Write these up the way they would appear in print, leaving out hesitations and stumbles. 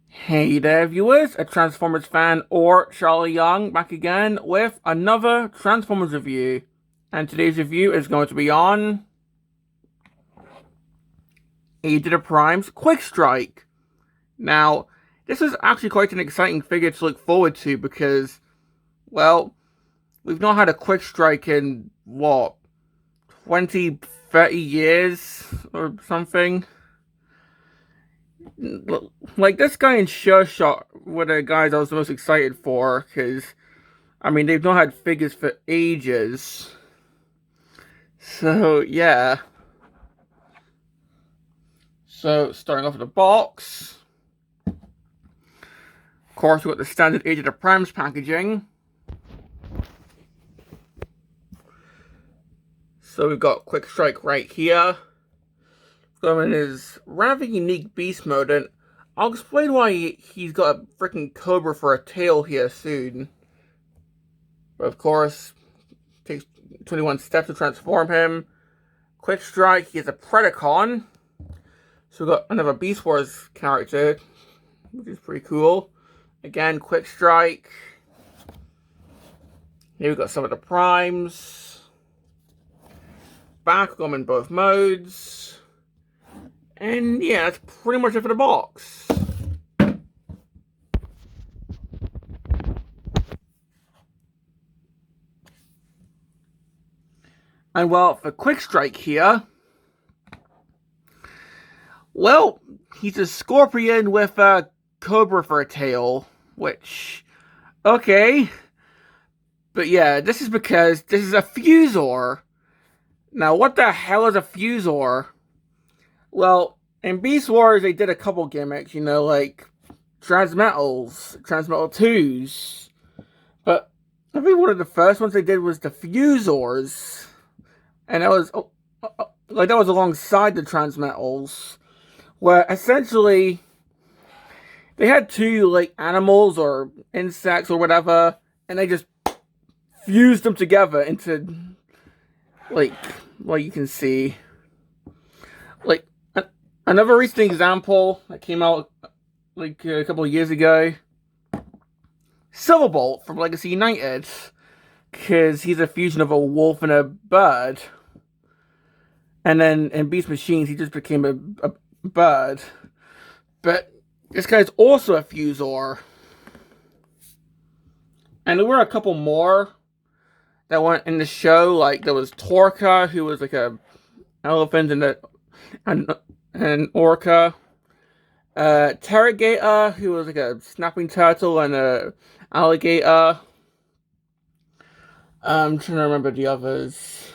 Hey there, viewers, a Transformers fan or Charlie Young back again with another Transformers review. And today's review is going to be on Primes Quickstrike. Now, this is actually quite an exciting figure to look forward to because, well, we've not had a Quickstrike in, what, 20, 30 years or something? Like, this guy in Sure Shot were the guys I was the most excited for because I mean, they've not had figures for ages. So, yeah. So, starting off with the box. Of course, we've got the standard Age of the Primes packaging. So, we've got Quickstrike right here. So, in his rather unique beast mode, and I'll explain why he's got a freaking cobra for a tail here soon. But, of course, takes 21 steps to transform him. Quickstrike, he has a Predacon. So we've got another Beast Wars character, which is pretty cool. Again, Quickstrike. Here we've got some of the Primes. Back, got them in both modes. And yeah, that's pretty much it for the box. And well, for Quickstrike here, well, he's a scorpion with a cobra for a tail, which, okay. But yeah, this is because this is a Fusor. Now, what the hell is a Fusor? Well, in Beast Wars, they did a couple gimmicks, you know, like Transmetals, Transmetal 2s. But I think one of the first ones they did was the Fusors. And that was, like, that was alongside the Transmetals. Where essentially, they had two, like, animals or insects or whatever, and they just fused them together into, like you can see. Like, another recent example that came out like a couple of years ago, Silverbolt from Legacy United, because he's a fusion of a wolf and a bird. And then in Beast Machines, he just became a bird. But this guy's also a Fusor. And there were a couple more that went in the show. Like there was Torka, who was like a elephant and an orca. Terragator, who was like a snapping turtle and a alligator. I'm trying to remember the others.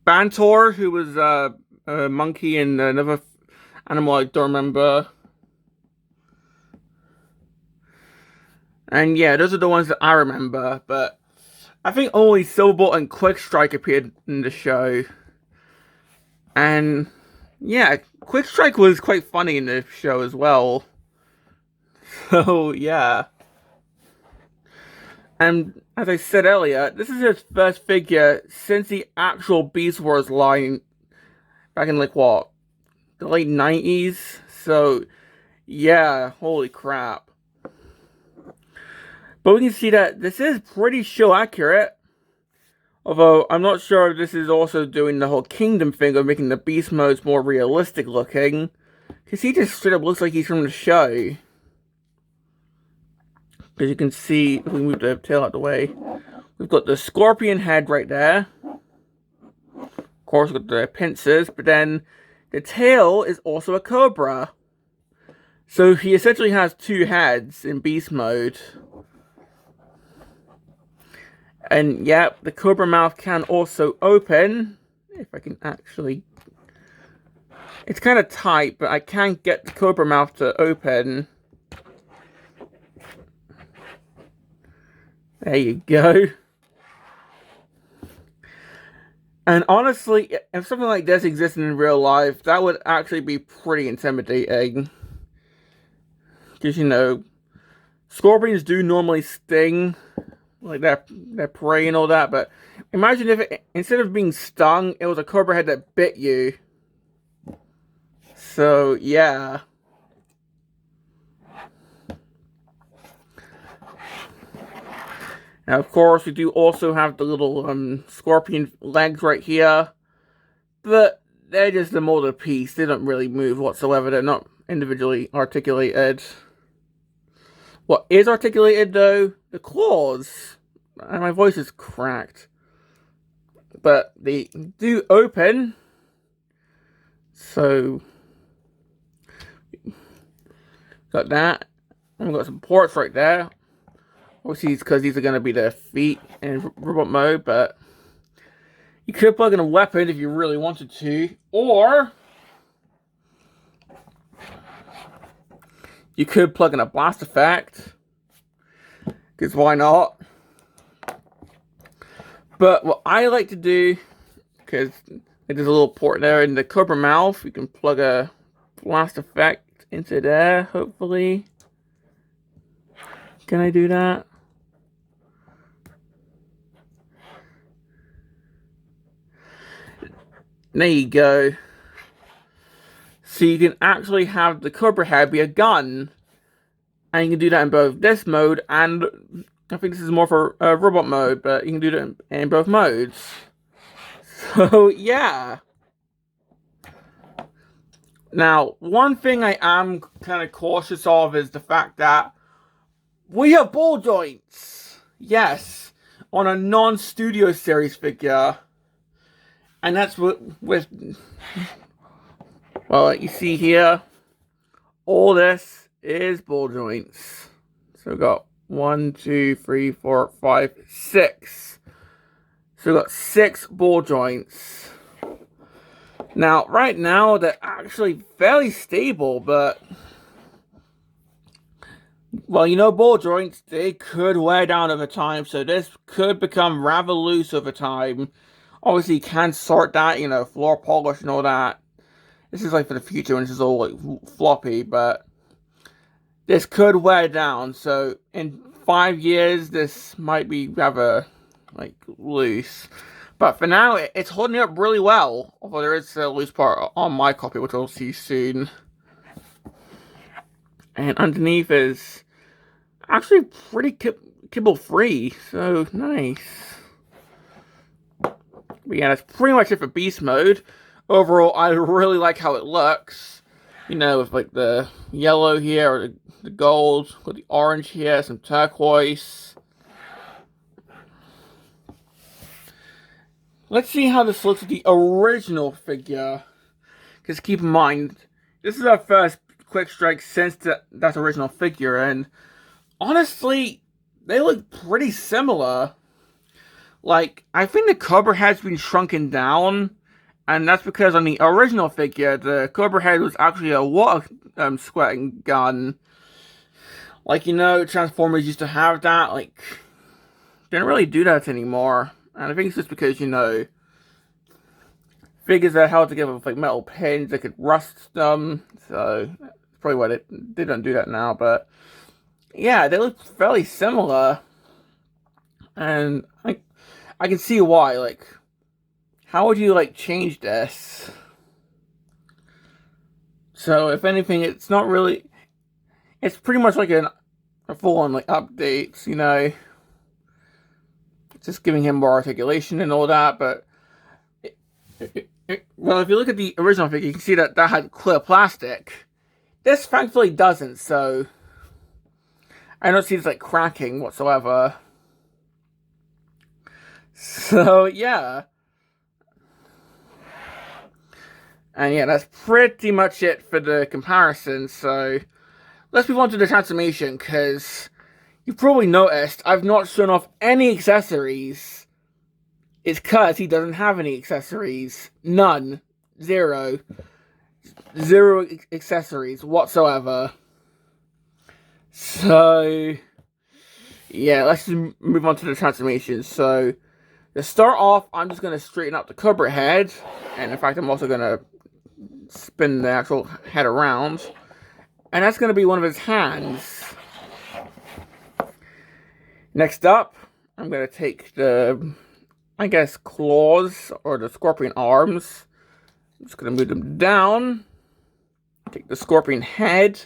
Bantor, who was a monkey and another animal I don't remember. And yeah, those are the ones that I remember, but I think only Silverbolt and Quickstrike appeared in the show. And yeah, Quickstrike was quite funny in the show as well. So yeah. And as I said earlier, this is his first figure since the actual Beast Wars line back in like what? The late 90s? So yeah, holy crap. But we can see that this is pretty show accurate. Although, I'm not sure if this is also doing the whole Kingdom thing of making the beast modes more realistic looking. Because he just straight up looks like he's from the show. As you can see, if we move the tail out of the way, we've got the scorpion head right there. Of course, we've got the pincers, but then the tail is also a cobra. So he essentially has two heads in beast mode. And yeah, the cobra mouth can also open. If I can actually... It's kind of tight, but I can't get the cobra mouth to open. There you go. And honestly, if something like this existed in real life, that would actually be pretty intimidating. Because, you know, scorpions do normally sting. Like their prey and all that, but imagine if instead of being stung, it was a cobra head that bit you. So, yeah. Now, of course, we do also have the little scorpion legs right here. But they're just a molded piece. They don't really move whatsoever. They're not individually articulated. What is articulated, though? The claws. And my voice is cracked. But they do open. So, got that. And we've got some ports right there. Obviously, it's because these are going to be the feet in robot mode, but you could plug in a weapon if you really wanted to, or you could plug in a blast effect, because why not? But what I like to do, because there's a little port there in the Cobra mouth, you can plug a blast effect into there, hopefully. Can I do that? There you go. So you can actually have the Cobra head be a gun. And you can do that in both this mode and I think this is more for robot mode, but you can do that in both modes. So, yeah. Now, one thing I am kind of cautious of is the fact that we have ball joints. Yes. On a non-studio series figure. And that's with well, like you see here, all this is ball joints. So we've got 1, 2, 3, 4, 5, 6. So we've got 6 ball joints. Now, right now, they're actually fairly stable, but well, you know, ball joints, they could wear down over time, so this could become rather loose over time. Obviously, you can sort that, you know, floor polish and all that. This is like for the future when this is all like floppy, but this could wear down. So in 5 years, this might be rather like loose. But for now, it's holding up really well. Although there is a loose part on my copy, which we'll see soon. And underneath is actually pretty kibble free. So nice. But yeah, that's pretty much it for Beast Mode. Overall, I really like how it looks. You know, with like the yellow here, or the gold, with the orange here, some turquoise. Let's see how this looks with the original figure. Because keep in mind, this is our first Quickstrike since that original figure. And honestly, they look pretty similar. Like, I think the Cobra has been shrunken down, and that's because on the original figure, the Cobra head was actually a water squirting gun. Like, you know, Transformers used to have that, like, they don't really do that anymore. And I think it's just because, you know, figures are held together with, like, metal pins that could rust them, so that's probably why they don't do that now, but yeah, they look fairly similar, and I can see why. Like, how would you, like, change this? So, if anything, it's not really... It's pretty much like a full-on, like, update, you know? Just giving him more articulation and all that, but... well, if you look at the original figure, you can see that had clear plastic. This, thankfully, doesn't, so... I don't see this, like, cracking whatsoever. So, yeah. And yeah, that's pretty much it for the comparison. So, let's move on to the transformation, because you've probably noticed I've not shown off any accessories. It's because he doesn't have any accessories. None. Zero. Zero accessories whatsoever. So, yeah, let's just move on to the transformation. So, to start off, I'm just going to straighten up the Cobra head. And in fact, I'm also going to spin the actual head around. And that's going to be one of his hands. Next up, I'm going to take the, I guess, claws or the scorpion arms. I'm just going to move them down. Take the scorpion head,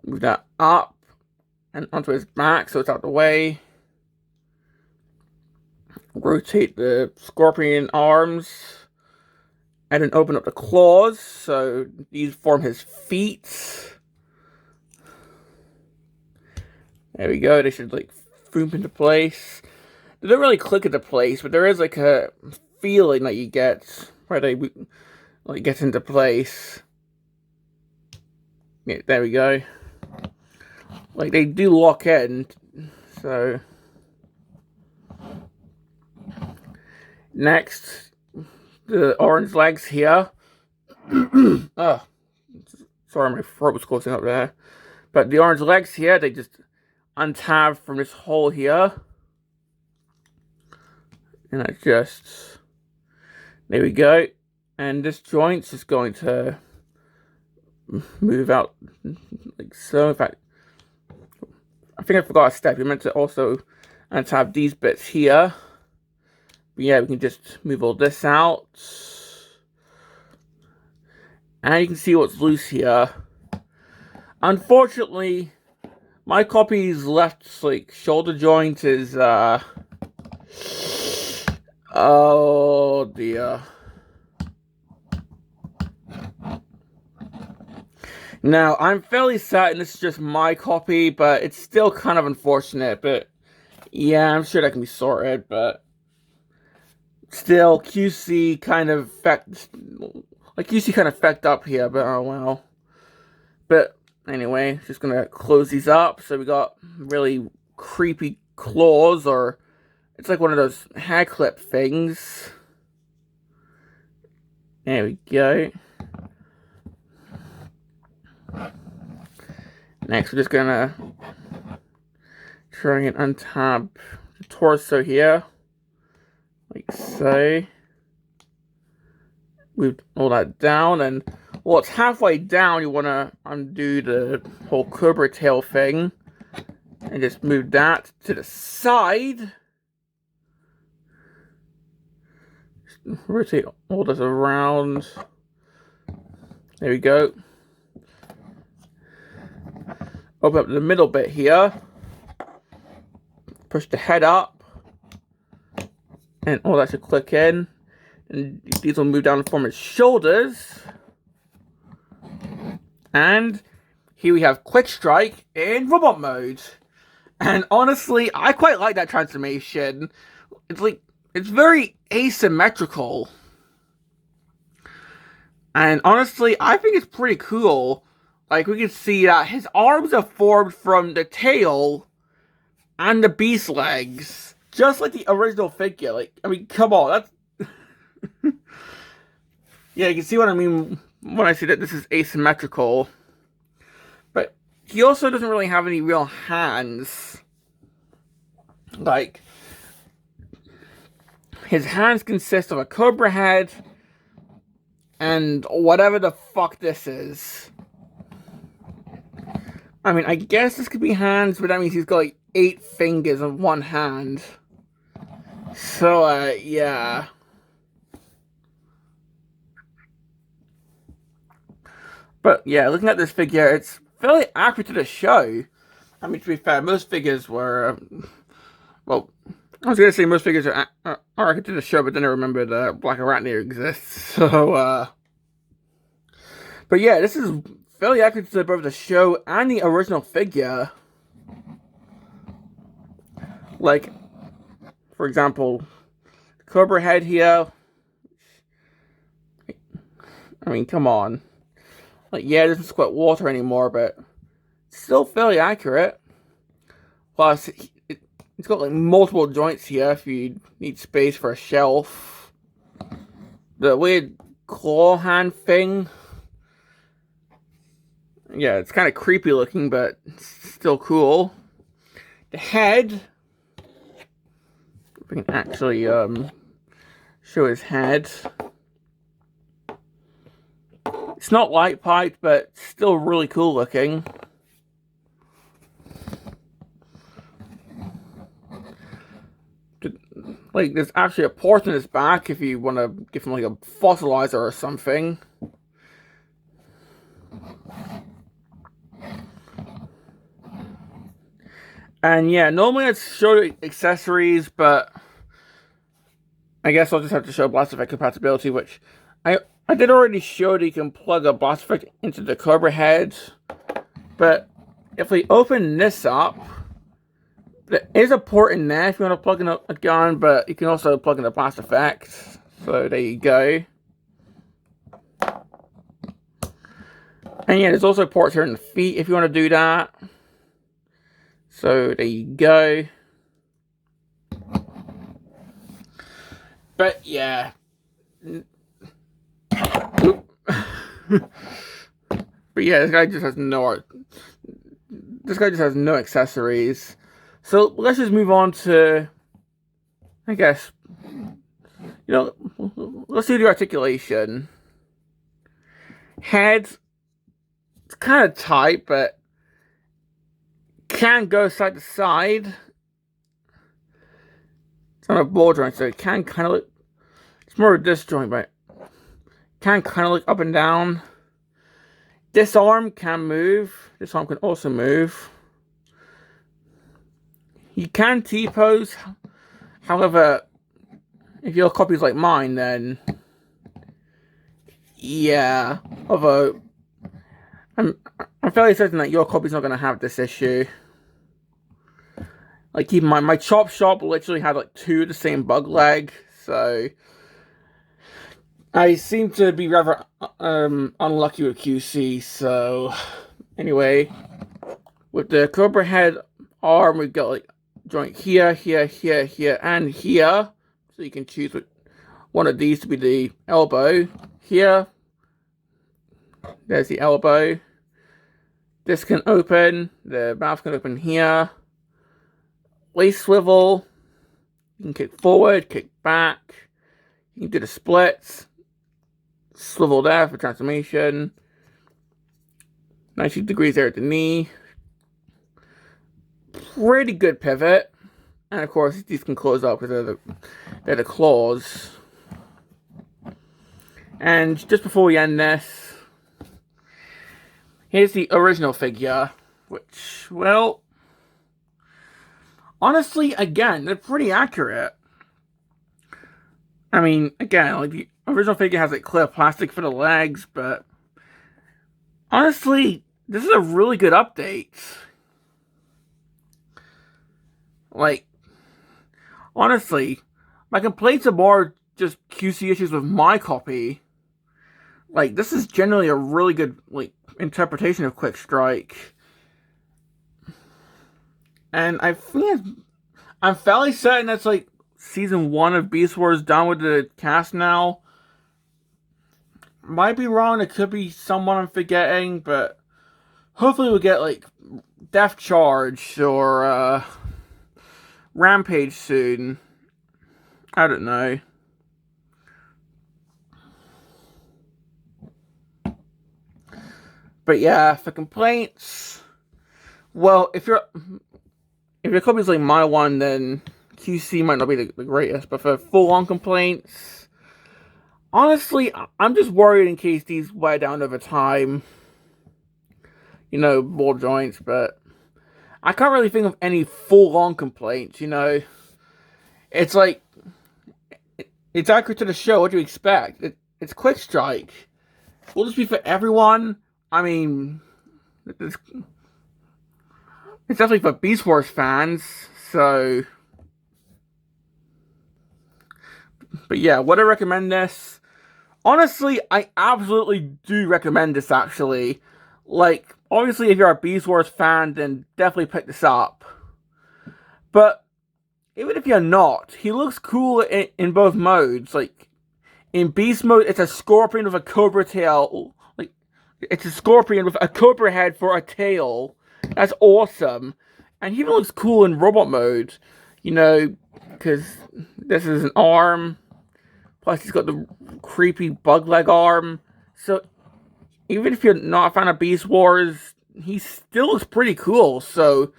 move that up and onto his back so it's out of the way. Rotate the scorpion arms and then open up the claws so these form his feet. There we go, they should like foom into place. They don't really click into place, but there is like a feeling that you get where they like get into place. Yeah, there we go. Like they do lock in, so next the orange legs here. Oh, sorry, my throat was closing up there. But the orange legs here, they just untab from this hole here. And I just, there we go. And this joint's just going to move out like so. In fact, I think I forgot a step. You meant to also untab these bits here. But yeah, we can just move all this out. And you can see what's loose here. Unfortunately, my copy's left like shoulder joint is oh dear. Now, I'm fairly certain this is just my copy, but it's still kind of unfortunate. But yeah, I'm sure that can be sorted, but still, QC kind of fecked up here, but oh well. But anyway, just gonna close these up. So we got really creepy claws, or it's like one of those hair clip things. There we go. Next, we're just gonna try and untab the torso here, like so. Move all that down, and well, it's halfway down. You want to undo the whole cobra tail thing, and just move that to the side. Just rotate all this around. There we go. Open up the middle bit here. Push the head up, and all that should click in. And these will move down and form his shoulders. And here we have Quickstrike in robot mode. And honestly, I quite like that transformation. It's very asymmetrical. And honestly, I think it's pretty cool. Like, we can see that his arms are formed from the tail and the beast legs. Just like the original figure. Like, I mean, come on, that's... Yeah, you can see what I mean when I say that this is asymmetrical. But he also doesn't really have any real hands. Like, his hands consist of a cobra head and whatever the fuck this is. I mean, I guess this could be hands, but that means he's got like 8 fingers on one hand. So, yeah. But yeah, looking at this figure, it's fairly accurate to the show. I mean, to be fair, most figures were, well, I was going to say most figures are accurate to the show, but then I remembered Black Arachnia exists. So, but yeah, this is fairly accurate to both the show and the original figure. Like, for example, Cobra head here. I mean, come on. Like, yeah, it doesn't squirt water anymore, but it's still fairly accurate. Plus, it's got like multiple joints here if you need space for a shelf. The weird claw hand thing. Yeah, it's kind of creepy looking, but it's still cool. The head. If we can actually show his head. It's not light piped, but still really cool looking. Like, there's actually a port in his back if you want to give him like a fossilizer or something. And yeah, normally I'd show accessories, but I guess I'll just have to show Blast Effect compatibility, which I did already show that you can plug a Blast Effect into the Cobra head. But if we open this up, there is a port in there if you want to plug in a gun, but you can also plug in a Blast Effect. So there you go. And yeah, there's also ports here in the feet if you want to do that. So there you go. But yeah. But yeah, this guy just has no accessories. So let's just move on to, I guess, let's do the articulation. Head, it's kind of tight, but can go side to side. It's not a ball joint, so it can kind of look, it's more of a disc joint, but can kind of look up and down. This arm can move. This arm can also move. You can T-pose. However, if your copy's like mine, then yeah. Although I'm fairly certain that your copy's not going to have this issue. Like, keep in mind, my Chop Shop literally had like 2 of the same bug leg, so I seem to be rather unlucky with QC. So anyway, with the Cobra head arm, we've got like joint here, here, here, here, and here. So you can choose one of these to be the elbow. Here, there's the elbow. This can open. The mouth can open here. Waist swivel. You can kick forward, kick back. You can do the splits. Swivel there for transformation. 90 degrees there at the knee. Pretty good pivot. And of course, these can close up because they're the claws. And just before we end this, here's the original figure. Which, well, honestly, again, they're pretty accurate. I mean, again, like the original figure has like clear plastic for the legs, but honestly, this is a really good update. Like, honestly, my complaints are more just QC issues with my copy. Like, this is generally a really good like interpretation of Quickstrike. And I'm fairly certain that's like season 1 of Beast Wars done with the cast now. Might be wrong, it could be someone I'm forgetting, but hopefully we'll get like Death Charge or Rampage soon. I don't know. But yeah, for complaints, well, if your copy's like my one, then QC might not be the greatest. But for full-on complaints, honestly, I'm just worried in case these wear down over time. You know, ball joints, but I can't really think of any full-on complaints, you know. It's like, it's accurate to the show, what do you expect? It's Quickstrike. Will this be for everyone? I mean, it's definitely for Beast Wars fans, so. But yeah, would I recommend this? Honestly, I absolutely do recommend this, actually. Like, obviously, if you're a Beast Wars fan, then definitely pick this up. But even if you're not, he looks cool in both modes. Like, in Beast mode, it's a scorpion with a cobra tail. Like, it's a scorpion with a cobra head for a tail. That's awesome. And he even looks cool in robot mode. You know, because this is an arm. Plus, he's got the creepy bug leg arm. So, even if you're not a fan of Beast Wars, he still looks pretty cool. So,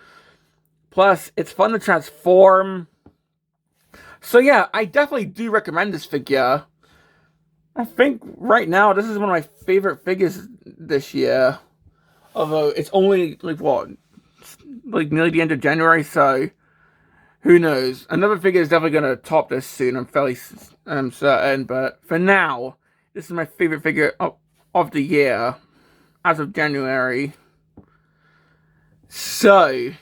plus, it's fun to transform. So yeah, I definitely do recommend this figure. I think right now, this is one of my favorite figures this year. Although, it's only, like, what, like nearly the end of January, so who knows? Another figure is definitely going to top this soon. I'm fairly certain. But for now, this is my favorite figure of the year as of January. So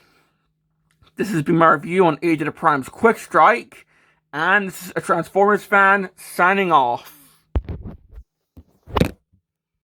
this has been my review on Age of the Primes Quickstrike, and this is a Transformers fan signing off.